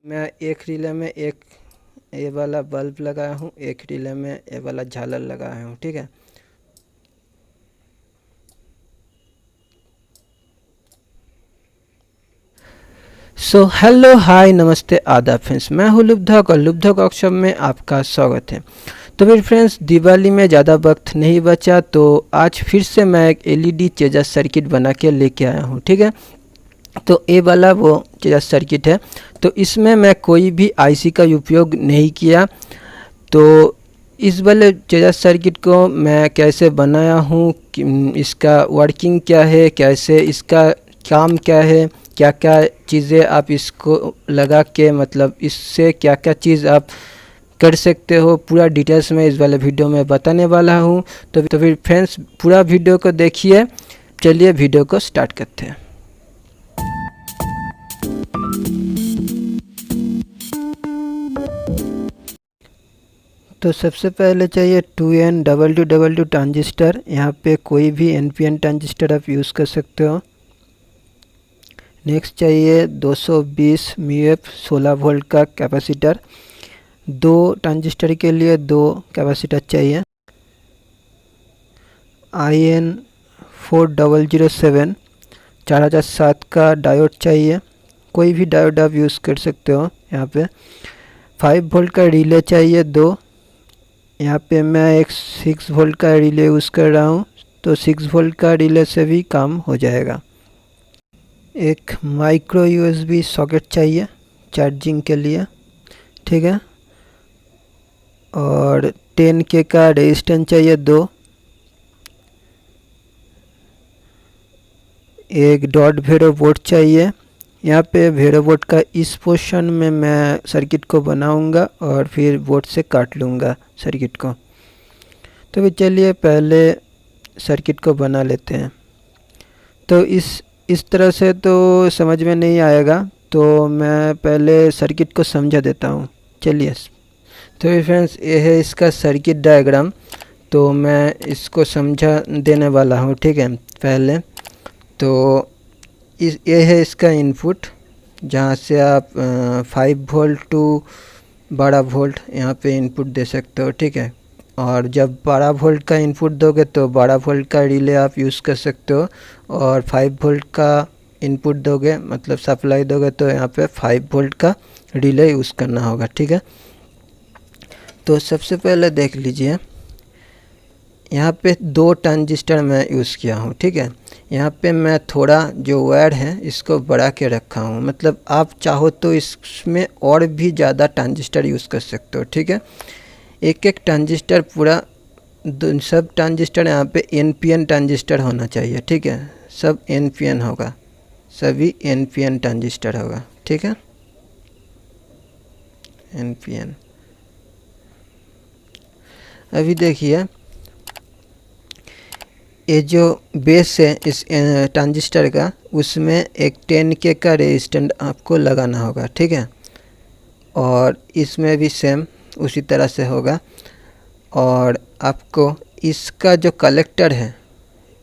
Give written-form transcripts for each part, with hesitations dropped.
मैं एक रिले में एक ये वाला बल्ब लगाया हूँ, एक रिले में ये वाला झालर लगाया हूँ। ठीक है, सो हेलो हाय नमस्ते आदाब फ्रेंड्स, मैं हूँ लुब्धक और लुब्धक वर्कशॉप में आपका स्वागत है। तो फिर फ्रेंड्स, दिवाली में ज़्यादा वक्त नहीं बचा, तो आज फिर से मैं एक एलईडी चेजर सर्किट बना के लेके आया हूँ। ठीक है, तो ये वाला वो चेजर सर्किट है। तो इसमें मैं कोई भी आईसी का उपयोग नहीं किया। तो इस वाले चेजर सर्किट को मैं कैसे बनाया हूँ, इसका वर्किंग क्या है, कैसे इसका काम क्या है, क्या क्या चीज़ें आप इसको लगा के मतलब इससे क्या क्या चीज़ आप कर सकते हो, पूरा डिटेल्स में इस वाले वीडियो में बताने वाला हूँ। तो फिर फ्रेंड्स, पूरा वीडियो को देखिए। चलिए वीडियो को स्टार्ट करते हैं। तो सबसे पहले चाहिए 2N2222 ट्रांजिस्टर। यहाँ पे कोई भी NPN ट्रांजिस्टर आप यूज़ कर सकते हो। नेक्स्ट चाहिए 220 μF 16 वोल्ट का कैपेसिटर। 2 ट्रांजिस्टर के लिए 2 कैपेसिटर चाहिए। IN4007 4007 का डायोड चाहिए। कोई भी डायोड आप यूज़ कर सकते हो। यहाँ पे 5 वोल्ट का रिले चाहिए 2। यहाँ पे मैं एक 6 वोल्ट का रिले यूज़ कर रहा हूँ, तो 6 वोल्ट का रिले से भी काम हो जाएगा। एक माइक्रो USB सॉकेट चाहिए चार्जिंग के लिए। ठीक है, और 10K का रेजिस्टेंस चाहिए 2। एक डॉट भेरो बोर्ड चाहिए। यहाँ पे भेरो बोर्ड का इस पोर्शन में मैं सर्किट को बनाऊंगा और फिर बोर्ड से काट लूँगा सर्किट को। तो फिर चलिए पहले सर्किट को बना लेते हैं। तो इस तरह से तो समझ में नहीं आएगा, तो मैं पहले सर्किट को समझा देता हूँ। चलिए, तो फिर फ्रेंड्स, ये है इसका सर्किट डायग्राम। तो मैं इसको समझा देने वाला हूँ। ठीक है, पहले तो ये है इसका इनपुट, जहाँ से आप 5 वोल्ट टू 12 वोल्ट यहाँ पे इनपुट दे सकते हो। ठीक है, और जब 12 वोल्ट का इनपुट दोगे तो 12 वोल्ट का रिले आप यूज़ कर सकते हो, और 5 वोल्ट का इनपुट दोगे मतलब सप्लाई दोगे तो यहाँ पे 5 वोल्ट का रिले यूज़ करना होगा। ठीक है, तो सबसे पहले देख लीजिए, यहाँ पे 2 ट्रांजिस्टर मैं यूज़ किया हूँ। ठीक है, यहाँ पे मैं थोड़ा जो वायर है इसको बढ़ा के रखा हूँ, मतलब आप चाहो तो इसमें और भी ज़्यादा ट्रांजिस्टर यूज़ कर सकते हो। ठीक है, एक एक ट्रांजिस्टर पूरा सब ट्रांजिस्टर यहाँ पे NPN ट्रांजिस्टर होना चाहिए। ठीक है, सब NPN होगा, सभी NPN ट्रांजिस्टर होगा। ठीक है, NPN। अभी देखिए, ये जो बेस है इस ट्रांजिस्टर का, उसमें एक 10K का रेजिस्टेंस आपको लगाना होगा। ठीक है, और इसमें भी सेम उसी तरह से होगा। और आपको इसका जो कलेक्टर है,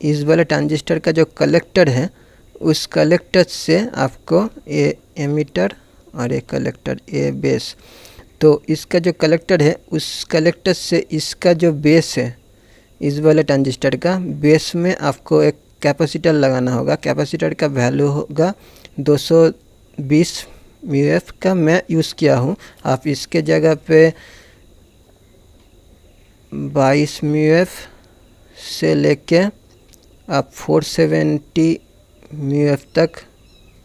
इस वाले ट्रांजिस्टर का जो कलेक्टर है, उस कलेक्टर से आपको ये एमीटर और ये कलेक्टर, ये बेस, तो इसका जो कलेक्टर है उस कलेक्टर से इसका जो बेस है, इस वाले ट्रांजिस्टर का बेस में आपको एक कैपेसिटर लगाना होगा। कैपेसिटर का वैल्यू होगा 220 μF का मैं यूज़ किया हूँ। आप इसके जगह पे 22 μF से लेके आप 470 μF तक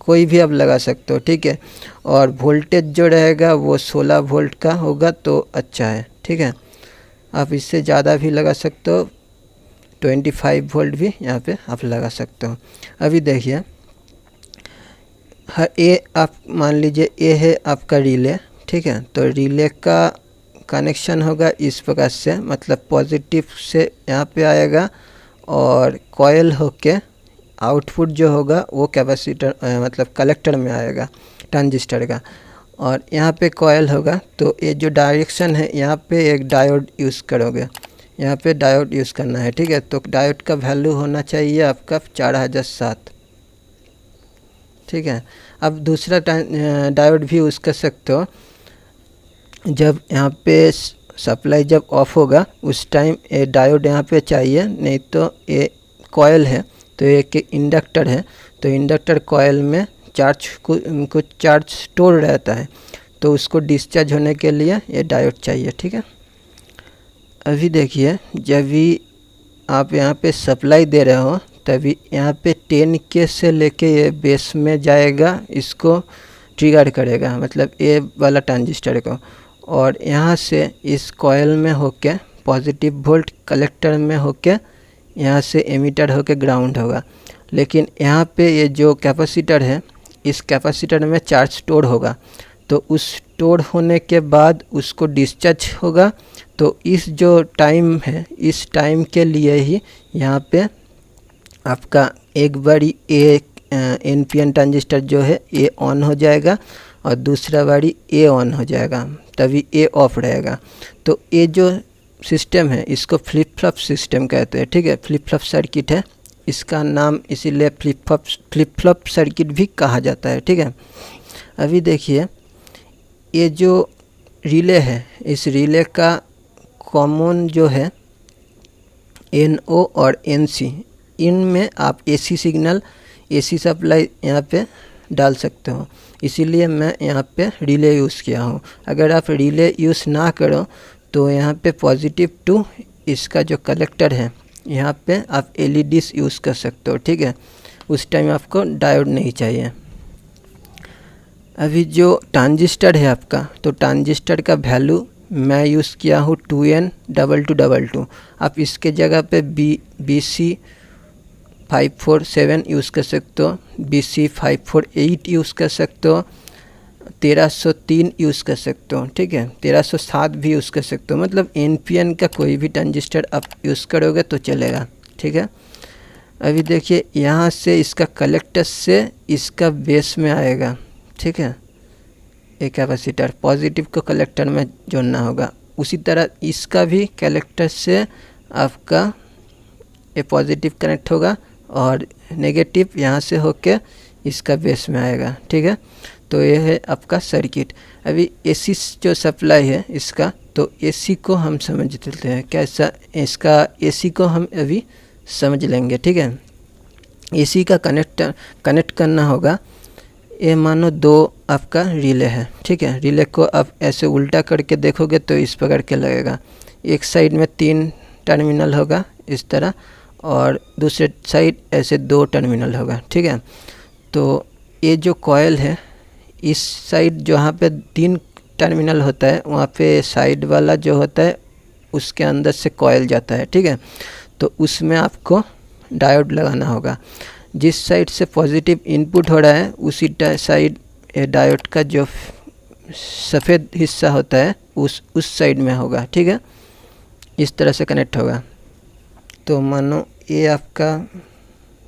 कोई भी आप लगा सकते हो। ठीक है, और वोल्टेज जो रहेगा वो 16 वोल्ट का होगा तो अच्छा है। ठीक है, आप इससे ज़्यादा भी लगा सकते हो, 25 वोल्ट भी यहाँ पे आप लगा सकते हो। अभी देखिए, ये आप मान लीजिए ये है आपका रिले। ठीक है, तो रिले का कनेक्शन होगा इस प्रकार से, मतलब पॉजिटिव से यहाँ पे आएगा और कॉयल होके आउटपुट जो होगा वो कैपेसिटर मतलब कलेक्टर में आएगा ट्रांजिस्टर का, और यहाँ पे कॉयल होगा। तो ये जो डायरेक्शन है, यहाँ पे एक डायोड यूज़ करोगे, यहाँ पे डायोड यूज़ करना है। ठीक है, तो डायोड का वैल्यू होना चाहिए आपका 4007। ठीक है। अब दूसरा डायोड भी यूज़ कर सकते हो। जब यहाँ पे सप्लाई जब ऑफ होगा उस टाइम ये डायोड यहाँ पे चाहिए, नहीं तो ये कॉयल है तो एक इंडक्टर है, तो इंडक्टर कॉयल में चार्ज कुछ चार्ज स्टोर रहता है, तो उसको डिस्चार्ज होने के लिए ये डायोड चाहिए। ठीक है। अभी देखिए, जब भी आप यहाँ पे सप्लाई दे रहे हो तभी यहाँ पे 10K से लेके ये बेस में जाएगा, इसको ट्रिगर करेगा, मतलब ये वाला ट्रांजिस्टर को, और यहाँ से इस कॉयल में होके पॉजिटिव वोल्ट कलेक्टर में होके यहाँ से एमीटर होके ग्राउंड होगा। लेकिन यहाँ पे ये जो कैपेसिटर है, इस कैपेसिटर में चार्ज स्टोर होगा, तो उस स्टोर होने के बाद उसको डिस्चार्ज होगा। तो इस जो टाइम है, इस टाइम के लिए ही यहाँ पे आपका एक बारी NPN ट्रांजिस्टर जो है ये ऑन हो जाएगा और दूसरा बारी ए ऑन हो जाएगा, तभी ए ऑफ रहेगा। तो ये जो सिस्टम है इसको फ्लिप फ्लॉप सिस्टम कहते हैं। ठीक है, फ्लिप फ्लॉप सर्किट है इसका नाम, इसीलिए फ्लिप फ्लॉप सर्किट भी कहा जाता है। ठीक है। अभी देखिए, ये जो रिले है, इस रिले का कॉमन जो है NO और NC, इनमें आप AC सिग्नल, AC सप्लाई यहाँ पे डाल सकते हो, इसीलिए मैं यहाँ पे रिले यूज़ किया हूँ। अगर आप रिले यूज़ ना करो तो यहाँ पे पॉजिटिव टू इसका जो कलेक्टर है यहाँ पे आप LEDs यूज़ कर सकते हो। ठीक है, उस टाइम आपको डायोड नहीं चाहिए। अभी जो ट्रांजिस्टर है आपका, तो ट्रांजिस्टर का वैल्यू मैं यूज़ किया हूँ 2N2222। आप इसके जगह पे BC547 यूज़ कर सकते हो, BC548 यूज़ कर सकते हो, 1303 यूज़ कर सकते हो। ठीक है, 1307 भी यूज़ कर सकते हो, मतलब NPN का कोई भी ट्रांजिस्टर आप यूज़ करोगे तो चलेगा। ठीक है। अभी देखिए, यहाँ से इसका कलेक्टर से इसका बेस में आएगा। ठीक है, एक कैपेसिटर पॉजिटिव को कलेक्टर में जोड़ना होगा, उसी तरह इसका भी कलेक्टर से आपका ये पॉजिटिव कनेक्ट होगा और नेगेटिव यहाँ से होके इसका बेस में आएगा। ठीक है, तो ये है आपका सर्किट। अभी AC जो सप्लाई है इसका, तो AC को हम समझ लेते हैं कैसा, इसका AC को हम अभी समझ लेंगे। ठीक है, AC का कनेक्ट करना होगा। ये मानो दो आपका रिले है। ठीक है, रिले को आप ऐसे उल्टा करके देखोगे तो इस प्रकार के लगेगा। एक साइड में 3 टर्मिनल होगा इस तरह, और दूसरे साइड ऐसे 2 टर्मिनल होगा। ठीक है, तो ये जो कॉयल है, इस साइड जहाँ पे 3 टर्मिनल होता है वहाँ पे साइड वाला जो होता है उसके अंदर से कॉयल जाता है। ठीक है, तो उसमें आपको डायोड लगाना होगा। जिस साइड से पॉजिटिव इनपुट हो रहा है उसी साइड डायोड का जो सफ़ेद हिस्सा होता है उस साइड में होगा। ठीक है, इस तरह से कनेक्ट होगा। तो मानो ये आपका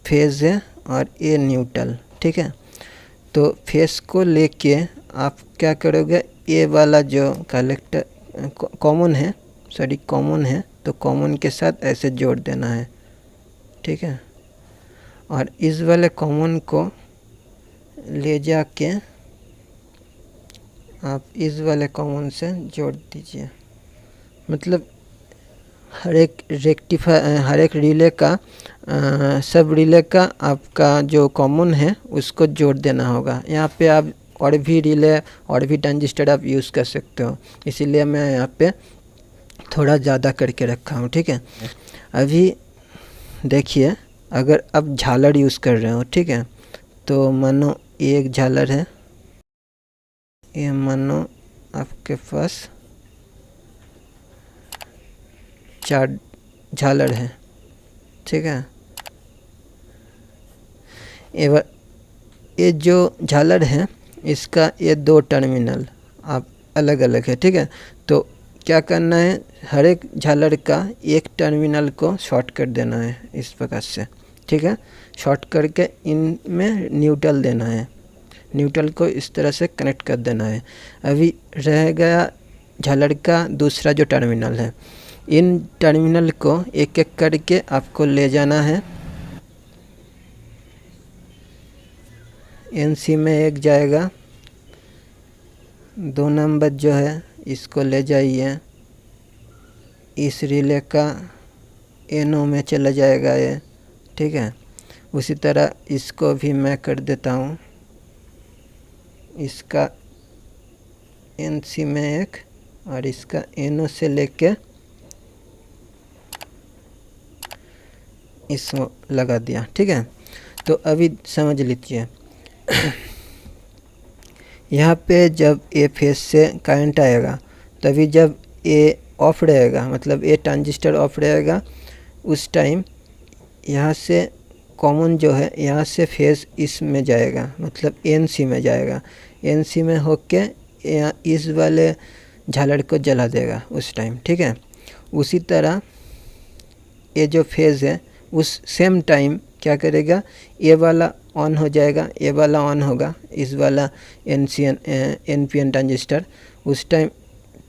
फेज़ है और ये न्यूट्रल। ठीक है, तो फेस को लेके आप क्या करोगे, ये वाला जो कलेक्टर कॉमन है, तो कॉमन के साथ ऐसे जोड़ देना है। ठीक है, और इस वाले कॉमन को ले जाके आप इस वाले कॉमन से जोड़ दीजिए। मतलब हर एक रिले का सब रिले का आपका जो कॉमन है उसको जोड़ देना होगा। यहाँ पे आप और भी रिले और भी ट्रांजिस्टर आप यूज़ कर सकते हो, इसीलिए मैं यहाँ पे थोड़ा ज़्यादा करके रखा हूँ। ठीक है, अभी देखिए, अगर आप झालर यूज़ कर रहे हो, ठीक है, तो मानो एक झालर है, ये मानो आपके पास 4 झालर है। ठीक है, ये जो झालर है इसका ये 2 टर्मिनल आप अलग अलग है। ठीक है, तो क्या करना है, हर एक झालर का एक टर्मिनल को शॉर्ट कर देना है इस प्रकार से। ठीक है, शॉर्ट करके इनमें न्यूट्रल देना है, न्यूट्रल को इस तरह से कनेक्ट कर देना है। अभी रह गया झालर का दूसरा जो टर्मिनल है, इन टर्मिनल को एक एक करके आपको ले जाना है NC में एक जाएगा, 2 नंबर जो है इसको ले जाइए, इस रिले का NO में चला जाएगा ये, ठीक है। उसी तरह इसको भी मैं कर देता हूँ, इसका NC में एक और इसका NO से लेके इसको लगा दिया, ठीक है। तो अभी समझ लीजिए यहाँ पे जब ए फेज से करंट आएगा तभी जब ए ऑफ रहेगा, मतलब ए ट्रांजिस्टर ऑफ रहेगा, उस टाइम यहाँ से कॉमन जो है यहाँ से फेज इसमें जाएगा, मतलब NC में जाएगा, NC में होके यहाँ इस वाले झालर को जला देगा उस टाइम, ठीक है। उसी तरह ये जो फेज है उस सेम टाइम क्या करेगा, ये वाला ऑन हो जाएगा, ये वाला ऑन होगा, इस वाला NPN ट्रांजिस्टर, उस टाइम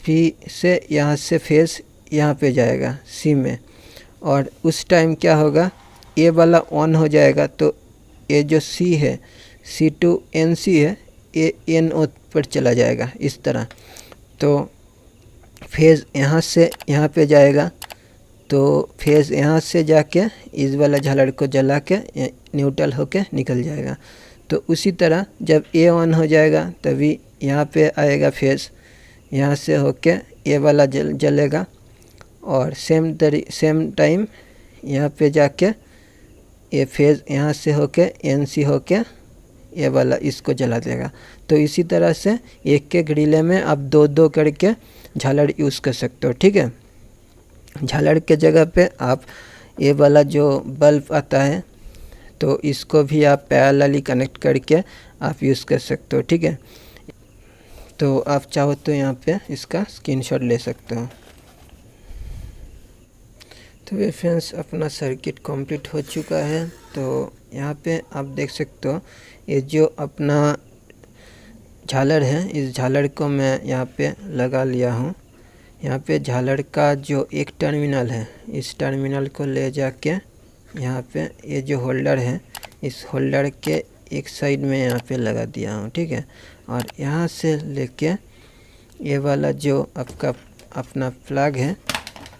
P से यहाँ से फेज यहाँ पे जाएगा C में, और उस टाइम क्या होगा, ये वाला ऑन हो जाएगा, तो ये जो C है C to NC है, ये NO पर चला जाएगा इस तरह। तो फेज़ यहाँ से यहाँ पे जाएगा, तो फेज़ यहाँ से जाके इस वाला झालर को जला के न्यूट्रल होके निकल जाएगा। तो उसी तरह जब ए ऑन हो जाएगा तभी यहाँ पे आएगा फेज़, यहाँ से होके ए वाला जलेगा, और सेम टाइम यहाँ पे जाके ये फेज़ यहाँ से होके NC होके ये वाला इसको जला देगा। तो इसी तरह से एक एक रिले में आप दो दो करके झालर यूज़ कर सकते हो, ठीक है। झालर के जगह पे आप ये वाला जो बल्ब आता है तो इसको भी आप पैरेलली कनेक्ट करके आप यूज़ कर सकते हो, ठीक है। तो आप चाहो तो यहाँ पे इसका स्क्रीनशॉट ले सकते हो। तो ये फ्रेंड्स अपना सर्किट कंप्लीट हो चुका है। तो यहाँ पे आप देख सकते हो ये जो अपना झालर है, इस झालर को मैं यहाँ पे लगा लिया हूँ। यहाँ पे झालर का जो एक टर्मिनल है, इस टर्मिनल को ले जाके यहाँ पे ये जो होल्डर है, इस होल्डर के एक साइड में यहाँ पे लगा दिया हूँ, ठीक है। और यहाँ से लेके ये वाला जो आपका अपना प्लग है,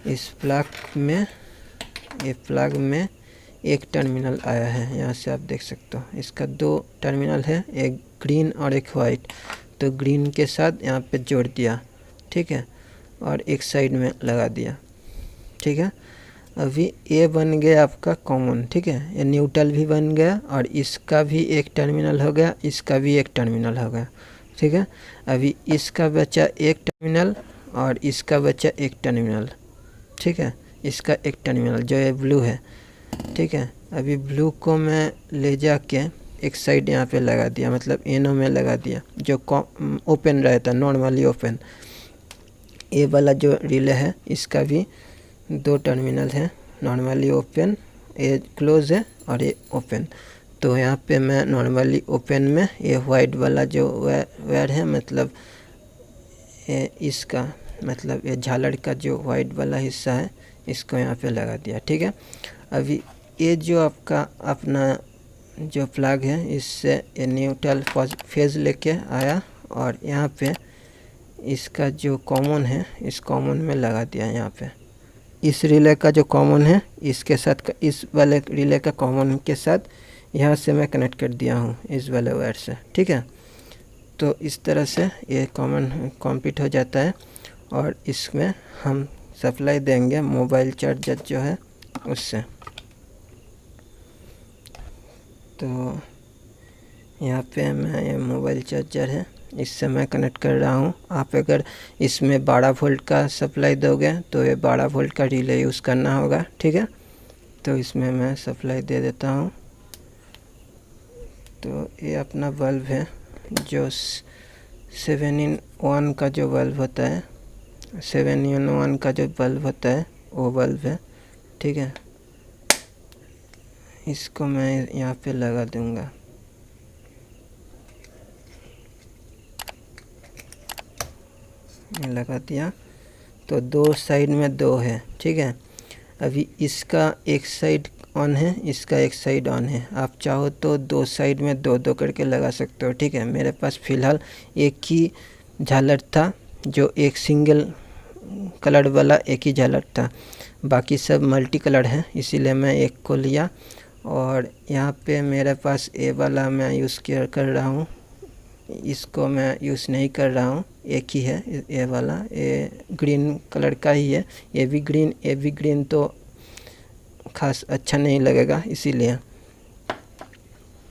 इस प्लग में ये प्लग में एक टर्मिनल आया है, यहाँ से आप देख सकते हो। इसका दो टर्मिनल है, एक ग्रीन और एक वाइट। तो ग्रीन के साथ यहाँ पे जोड़ दिया, ठीक है, और एक साइड में लगा दिया, ठीक है। अभी ये बन गया आपका कॉमन, ठीक है। ये न्यूट्रल भी बन गया और इसका भी एक टर्मिनल हो गया, इसका भी एक टर्मिनल हो गया, ठीक है। अभी इसका बचा एक टर्मिनल और इसका बचा एक टर्मिनल, ठीक है। इसका एक टर्मिनल जो ये ब्लू है, ठीक है। अभी ब्लू को मैं ले जाके एक साइड यहाँ पे लगा दिया, मतलब NO में लगा दिया, जो ओपन रहता, नॉर्मली ओपन। ये वाला जो रिले है इसका भी दो टर्मिनल है, नॉर्मली ओपन, ये क्लोज है और ये ओपन। तो यहाँ पे मैं नॉर्मली ओपन में ये वाइट वाला जो वायर है, मतलब इसका मतलब ये झालर का जो वाइट वाला हिस्सा है, इसको यहाँ पे लगा दिया, ठीक है। अभी ये जो आपका अपना जो प्लग है, इससे ये न्यूट्रल फेज लेके आया और यहाँ पे इसका जो कॉमन है, इस कॉमन में लगा दिया। यहाँ पे इस रिले का जो कॉमन है इसके साथ, इस वाले रिले का कॉमन के साथ यहाँ से मैं कनेक्ट कर दिया हूँ इस वाले वायर से, ठीक है। तो इस तरह से ये कॉमन कंप्लीट हो जाता है और इसमें हम सप्लाई देंगे मोबाइल चार्जर जो है उससे। तो यहाँ पे मैं ये मोबाइल चार्जर है, इससे मैं कनेक्ट कर रहा हूँ। आप अगर इसमें 12 वोल्ट का सप्लाई दोगे तो ये 12 वोल्ट का रिले यूज़ करना होगा, ठीक है। तो इसमें मैं सप्लाई दे देता हूँ। तो ये अपना बल्ब है जो 7-in-1 का जो बल्ब होता है, 7-in-1 का जो बल्ब होता है वो बल्ब है, ठीक है। इसको मैं यहाँ पे लगा दूँगा। लगा दिया। तो दो साइड में दो है, ठीक है। अभी इसका एक साइड ऑन है, इसका एक साइड ऑन है। आप चाहो तो दो साइड में दो दो करके लगा सकते हो, ठीक है। मेरे पास फ़िलहाल एक ही झालर था, जो एक सिंगल कलर वाला एक ही झालर था, बाकी सब मल्टी कलर है, इसीलिए मैं एक को लिया। और यहाँ पे मेरे पास ए वाला मैं यूज़ कर रहा हूँ, इसको मैं यूज़ नहीं कर रहा हूँ, एक ही है ए वाला, ए ग्रीन कलर का ही है। ए भी ग्रीन तो खास अच्छा नहीं लगेगा, इसीलिए।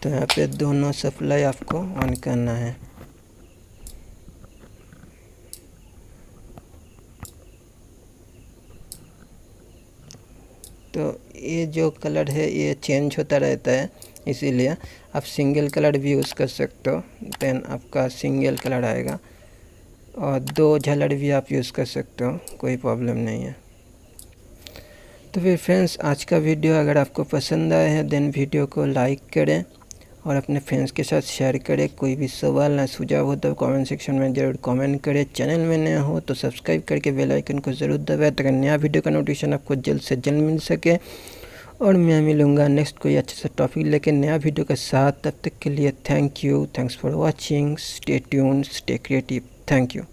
तो यहाँ पे दोनों सप्लाई आपको ऑन करना है। तो ये जो कलर है ये चेंज होता रहता है, इसीलिए आप सिंगल कलर भी यूज़ कर सकते हो, देन आपका सिंगल कलर आएगा। और दो झालर भी आप यूज़ कर सकते हो, कोई प्रॉब्लम नहीं है। तो फिर फ्रेंड्स, आज का वीडियो अगर आपको पसंद आया है देन वीडियो को लाइक करें और अपने फ्रेंड्स के साथ शेयर करें। कोई भी सवाल या सुझाव हो तो कमेंट सेक्शन में ज़रूर कमेंट करें। चैनल में नया हो तो सब्सक्राइब करके बेल आइकन को ज़रूर दबाएं ताकि नया वीडियो का नोटिफिकेशन आपको जल्द से जल्द मिल सके। और मैं मिलूँगा नेक्स्ट कोई अच्छे से टॉपिक लेके नया वीडियो के साथ। तब तक के लिए thank you, thanks for watching, stay tuned, stay creative, thank you.